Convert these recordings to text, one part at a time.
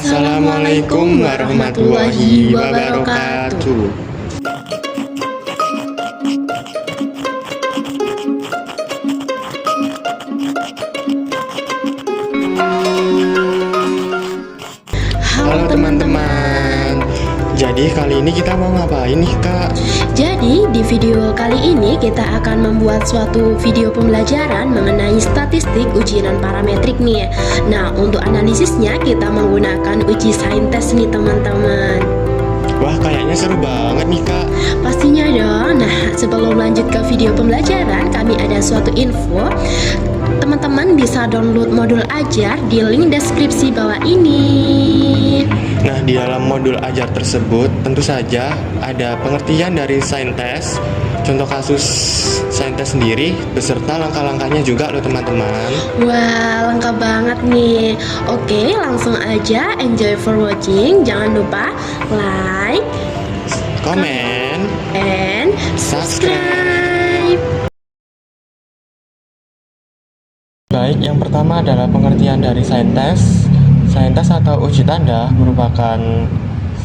Assalamualaikum warahmatullahi wabarakatuh. Halo teman-teman. Jadi kali ini kita mau ngapain nih Kak? Jadi di video kali ini kita akan membuat suatu video pembelajaran mengenai statistik ujian parametrik nih. Nah, untuk analisisnya kita menggunakan uji saintes nih teman-teman. Wah, kayaknya seru banget nih Kak. Pastinya dong. Nah, sebelum lanjut ke video pembelajaran, kami ada suatu info. Teman-teman bisa download modul ajar di link deskripsi bawah ini. Nah, di dalam modul ajar tersebut tentu saja ada pengertian dari saintes, contoh kasus saintes sendiri, beserta langkah-langkahnya juga loh teman-teman. Wah, lengkap banget nih. Oke, langsung aja enjoy for watching. Jangan lupa like, Komen, and subscribe. Baik, yang pertama adalah pengertian dari saintes. Saintes atau uji tanda merupakan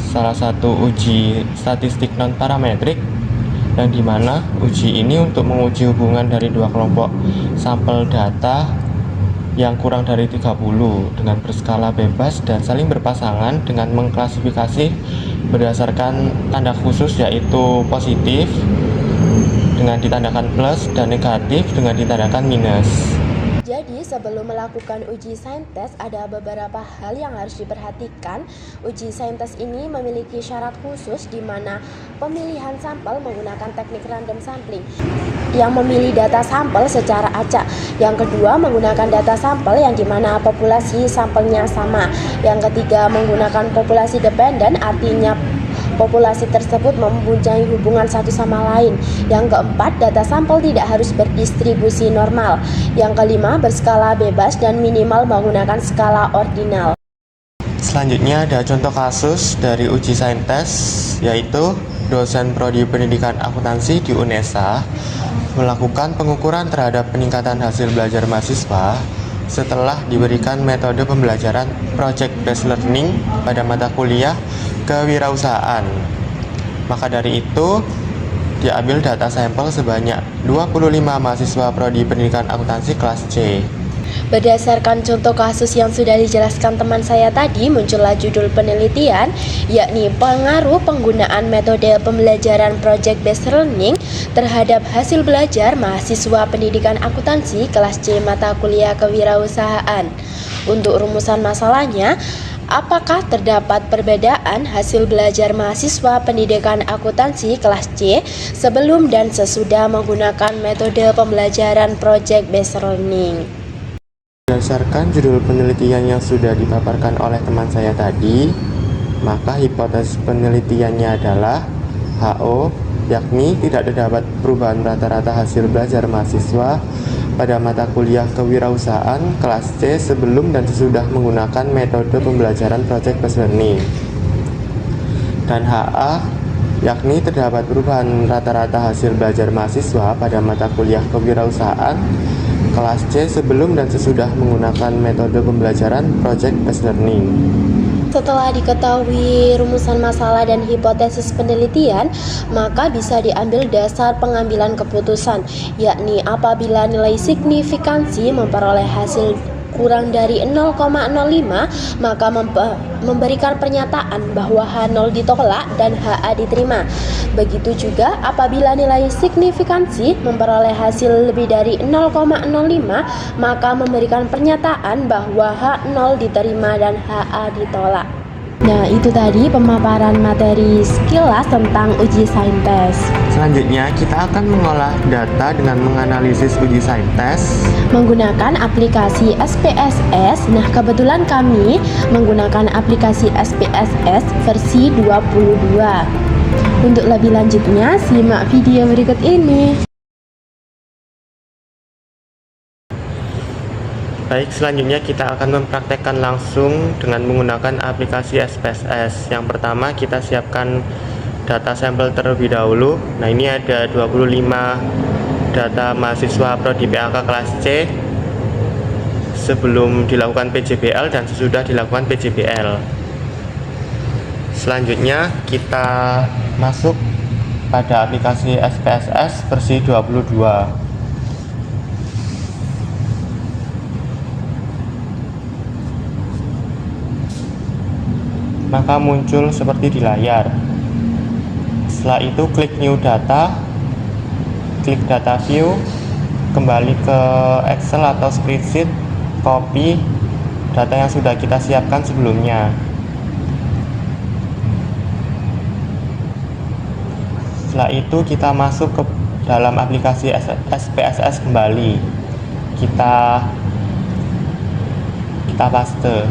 salah satu uji statistik non-parametrik yang dimana uji ini untuk menguji hubungan dari dua kelompok sampel data yang kurang dari 30 dengan berskala bebas dan saling berpasangan dengan mengklasifikasi berdasarkan tanda khusus yaitu positif dengan ditandakan plus dan negatif dengan ditandakan minus. Jadi sebelum melakukan uji saintes ada beberapa hal yang harus diperhatikan. Uji saintes ini memiliki syarat khusus di mana pemilihan sampel menggunakan teknik random sampling yang memilih data sampel secara acak. Yang kedua menggunakan data sampel yang dimana populasi sampelnya sama. Yang ketiga menggunakan populasi dependen, artinya populasi tersebut mempunyai hubungan satu sama lain. Yang keempat, data sampel tidak harus berdistribusi normal. Yang kelima, berskala bebas dan minimal menggunakan skala ordinal. Selanjutnya ada contoh kasus dari uji saintes, yaitu dosen prodi pendidikan akuntansi di UNESA melakukan pengukuran terhadap peningkatan hasil belajar mahasiswa setelah diberikan metode pembelajaran project based learning pada mata kuliah kewirausahaan. Maka dari itu diambil data sampel sebanyak 25 mahasiswa prodi pendidikan akuntansi kelas C. Berdasarkan contoh kasus yang sudah dijelaskan teman saya tadi, muncullah judul penelitian, yakni pengaruh penggunaan metode pembelajaran project based learning terhadap hasil belajar mahasiswa pendidikan akuntansi kelas C mata kuliah kewirausahaan. Untuk rumusan masalahnya, apakah terdapat perbedaan hasil belajar mahasiswa pendidikan akuntansi kelas C sebelum dan sesudah menggunakan metode pembelajaran project based learning? Berdasarkan judul penelitian yang sudah dipaparkan oleh teman saya tadi, maka hipotesis penelitiannya adalah HO, yakni tidak terdapat perubahan rata-rata hasil belajar mahasiswa pada mata kuliah kewirausahaan kelas C sebelum dan sesudah menggunakan metode pembelajaran project based learning. Dan HA, yakni terdapat perubahan rata-rata hasil belajar mahasiswa pada mata kuliah kewirausahaan kelas C sebelum dan sesudah menggunakan metode pembelajaran project based learning. Setelah diketahui rumusan masalah dan hipotesis penelitian, maka bisa diambil dasar pengambilan keputusan, yakni apabila nilai signifikansi memperoleh hasil kurang dari 0,05, maka memberikan pernyataan bahwa H0 ditolak dan HA diterima. Begitu juga apabila nilai signifikansi memperoleh hasil lebih dari 0,05, maka memberikan pernyataan bahwa H0 diterima dan HA ditolak. Nah, itu tadi pemaparan materi sekilas tentang uji saintes. Selanjutnya, kita akan mengolah data dengan menganalisis uji saintes menggunakan aplikasi SPSS. Nah, kebetulan kami menggunakan aplikasi SPSS versi 22. Untuk lebih lanjutnya, simak video berikut ini. Baik, selanjutnya kita akan mempraktekkan langsung dengan menggunakan aplikasi SPSS. Yang pertama kita siapkan data sampel terlebih dahulu. Nah, ini ada 25 data mahasiswa prodi PAK kelas C sebelum dilakukan PJBL dan sesudah dilakukan PJBL. Selanjutnya kita masuk pada aplikasi SPSS versi 22. Maka muncul seperti di layar. Setelah itu klik New Data, klik Data View, kembali ke Excel atau spreadsheet, copy data yang sudah kita siapkan sebelumnya. Setelah itu kita masuk ke dalam aplikasi SPSS kembali. Kita paste.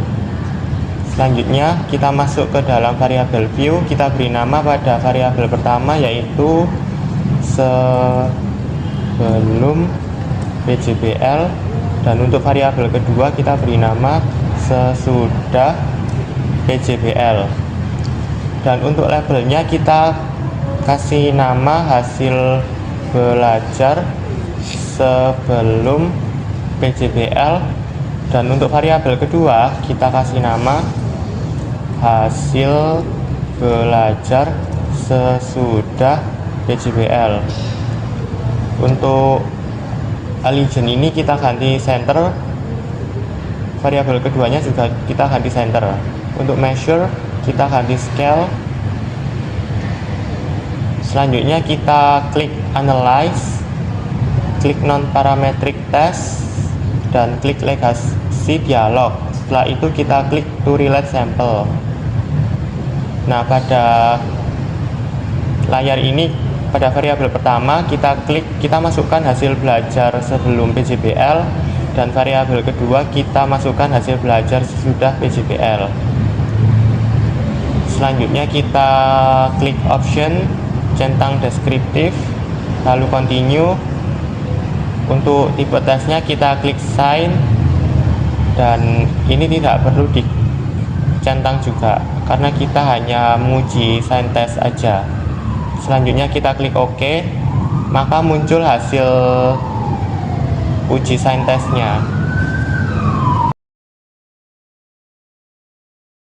Selanjutnya kita masuk ke dalam variabel view. Kita beri nama pada variabel pertama yaitu sebelum PJBL, dan untuk variabel kedua kita beri nama sesudah PJBL. Dan untuk labelnya kita kasih nama hasil belajar sebelum PJBL, dan untuk variabel kedua kita kasih nama hasil belajar sesudah PJBL. Untuk Allegiance ini kita ganti center, variabel keduanya juga kita ganti center. Untuk measure kita ganti scale. Selanjutnya kita klik Analyze, klik Non-Parametric Test, dan klik Legacy Dialog. Setelah itu kita klik To Relate Sample. Nah, pada layar ini, pada variabel pertama kita masukkan hasil belajar sebelum PJBL, dan variabel kedua kita masukkan hasil belajar sesudah PJBL. Selanjutnya kita klik Option, centang deskriptif, lalu continue. Untuk tipe tesnya kita klik sign, dan ini tidak perlu dicentang juga karena kita hanya menguji sign test aja. Selanjutnya kita klik OK, maka muncul hasil uji sign testnya.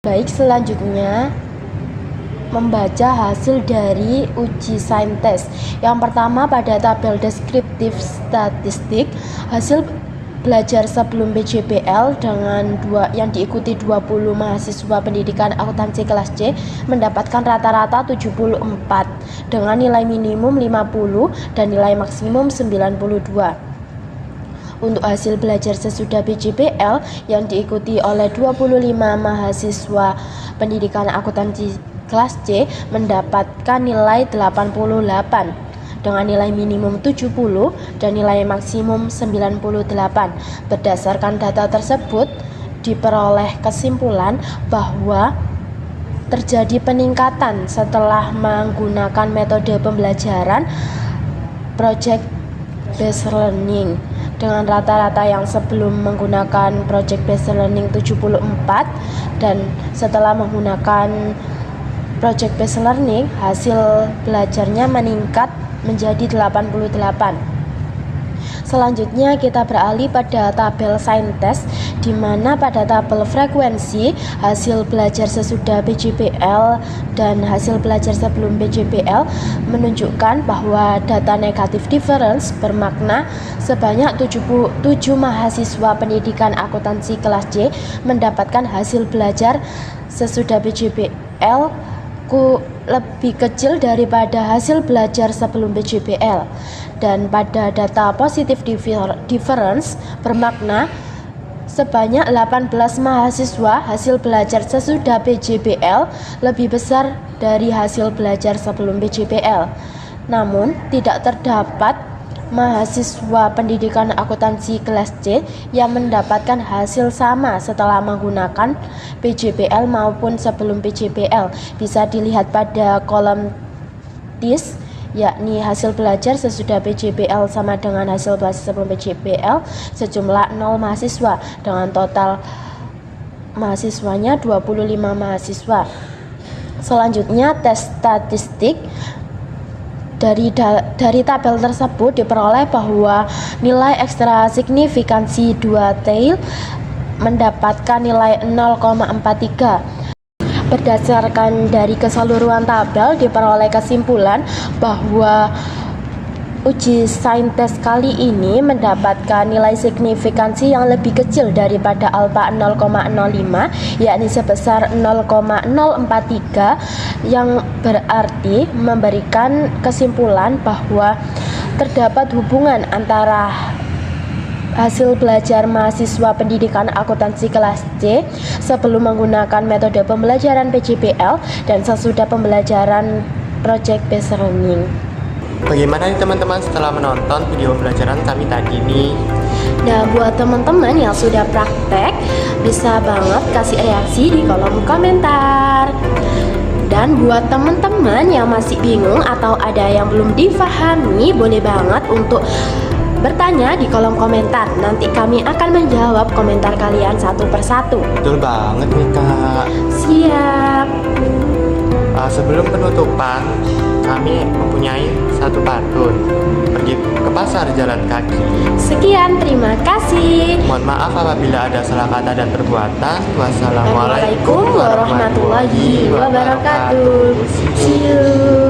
Baik, selanjutnya membaca hasil dari uji sign test. Yang pertama, pada tabel deskriptif statistik, hasil belajar sebelum PJBL yang diikuti 20 mahasiswa pendidikan akuntansi kelas C mendapatkan rata-rata 74 dengan nilai minimum 50 dan nilai maksimum 92. Untuk hasil belajar sesudah PJBL yang diikuti oleh 25 mahasiswa pendidikan akuntansi kelas C mendapatkan nilai 88 dengan nilai minimum 70 dan nilai maksimum 98. Berdasarkan data tersebut, diperoleh kesimpulan bahwa terjadi peningkatan setelah menggunakan metode pembelajaran project based learning, dengan rata-rata yang sebelum menggunakan project based learning 74 dan setelah menggunakan project based learning hasil belajarnya meningkat menjadi 88. Selanjutnya kita beralih pada tabel sign test, di mana pada tabel frekuensi hasil belajar sesudah PJBL dan hasil belajar sebelum PJBL menunjukkan bahwa data negatif difference bermakna sebanyak 77 mahasiswa pendidikan akuntansi kelas C mendapatkan hasil belajar sesudah PJBL lebih kecil daripada hasil belajar sebelum PJBL. Dan pada data positif difference bermakna sebanyak 18 mahasiswa hasil belajar sesudah PJBL lebih besar dari hasil belajar sebelum PJBL. Namun tidak terdapat mahasiswa pendidikan akuntansi kelas C yang mendapatkan hasil sama setelah menggunakan PJBL maupun sebelum PJBL. Bisa dilihat pada kolom TIS, yakni hasil belajar sesudah PJBL sama dengan hasil belajar sebelum PJBL, sejumlah 0 mahasiswa dengan total mahasiswanya 25 mahasiswa. Selanjutnya tes statistik. Dari tabel tersebut diperoleh bahwa nilai ekstra signifikansi 2 tail mendapatkan nilai 0,43. Berdasarkan dari keseluruhan tabel diperoleh kesimpulan bahwa uji saintes kali ini mendapatkan nilai signifikansi yang lebih kecil daripada alfa 0,05, yakni sebesar 0,043, yang berarti memberikan kesimpulan bahwa terdapat hubungan antara hasil belajar mahasiswa pendidikan akuntansi kelas C sebelum menggunakan metode pembelajaran PJBL dan sesudah pembelajaran project based learning. Bagaimana nih teman-teman setelah menonton video pembelajaran kami tadi nih? Nah, buat teman-teman yang sudah praktek, bisa banget kasih reaksi di kolom komentar. Dan buat teman-teman yang masih bingung atau ada yang belum difahami, boleh banget untuk bertanya di kolom komentar. Nanti kami akan menjawab komentar kalian satu persatu. Betul banget nih Kak. Siap. Sebelum penutupan, kami mempunyai satu pantun. Pergi ke pasar jalan kaki. Sekian, terima kasih. Mohon maaf apabila ada salah kata dan perbuatan. Wassalamualaikum warahmatullahi wabarakatuh. See you.